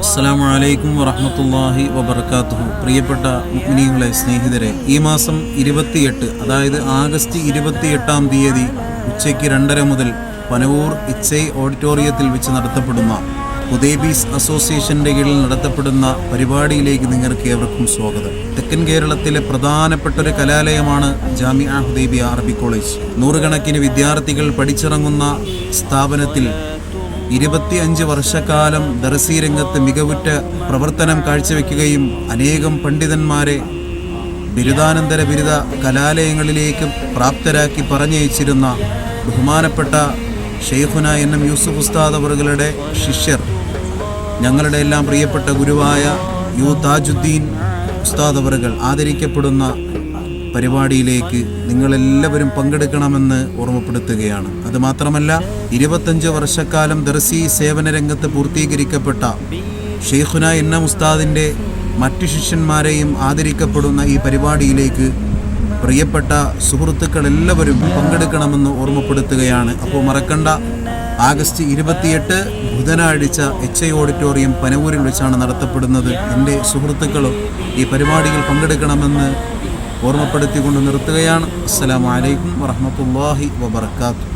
അസ്സലാമു അലൈക്കും വറഹ്മത്തുള്ളാഹി വബറകാതുഹു. പ്രിയപ്പെട്ട മുഅ്മിനീങ്ങളെ, സ്നേഹിതരെ, ഈ മാസം 28, അതായത് ആഗസ്റ്റ് 28-ാം തീയതി ഉച്ചയ്ക്ക് 2:30 മുതൽ പനവൂർ ഇച്ചൈ ഓഡിറ്റോറിയത്തിൽ വെച്ച് നടത്തപ്പെടുന്ന ഹുദൈബീസ് അസോസിയേഷൻ്റെ കീഴിൽ നടത്തപ്പെടുന്ന പരിപാടിയിലേക്ക് നിങ്ങൾക്ക് ഏവർക്കും സ്വാഗതം. തെക്കൻ കേരളത്തിലെ പ്രധാനപ്പെട്ട ഒരു കലാലയമാണ് ജാമിഅ ഹുദൈബിയ അറബി കോളേജ്. നൂറുകണക്കിന് വിദ്യാർത്ഥികൾ പഠിച്ചിറങ്ങുന്ന സ്ഥാപനത്തിൽ 25 വർഷക്കാലം ദർസി രംഗത്ത് മികവുറ്റ പ്രവർത്തനം കാഴ്ചവെക്കുകയും അനേകം പണ്ഡിതന്മാരെ ബിരുദാനന്തര ബിരുദ കലാലയങ്ങളിലേക്ക് പ്രാപ്തരാക്കി പറഞ്ഞയച്ചിരുന്ന ബഹുമാനപ്പെട്ട ഷെയ്ഖുന എൻ യൂസുഫ് ഉസ്താദ് അവറുകളുടെ ശിഷ്യർ, ഞങ്ങളുടെ എല്ലാം പ്രിയപ്പെട്ട ഗുരുവായ യു താജുദ്ദീൻ ഉസ്താദ് അവറുകൾ ആദരിക്കപ്പെടുന്ന പരിപാടിയിലേക്ക് നിങ്ങളെല്ലാവരും പങ്കെടുക്കണമെന്ന് ഓർമ്മപ്പെടുത്തുകയാണ്. അതുമാത്രമല്ല, 25 വർഷക്കാലം ദർസി സേവന രംഗത്ത് പൂർത്തീകരിക്കപ്പെട്ട ഷെയ്ഖുന എൻ ഉസ്താദിൻ്റെ മറ്റു ശിഷ്യന്മാരെയും ആദരിക്കപ്പെടുന്ന ഈ പരിപാടിയിലേക്ക് പ്രിയപ്പെട്ട സുഹൃത്തുക്കളെല്ലാവരും പങ്കെടുക്കണമെന്ന് ഓർമ്മപ്പെടുത്തുകയാണ്. അപ്പോൾ മറക്കണ്ട, ആഗസ്റ്റ് 28 ബുധനാഴ്ച എച്ച് ഐ ഓഡിറ്റോറിയം പനവൂരിൽ വെച്ചാണ് നടത്തപ്പെടുന്നത്. എൻ്റെ സുഹൃത്തുക്കളും ഈ പരിപാടിയിൽ പങ്കെടുക്കണമെന്ന് ഓർമ്മപ്പെടുത്തിക്കൊണ്ട് നിർത്തുകയാണ്. അസ്സലാമു അലൈക്കും വറഹ്മത്തുള്ളാഹി വബറകാതുഹു.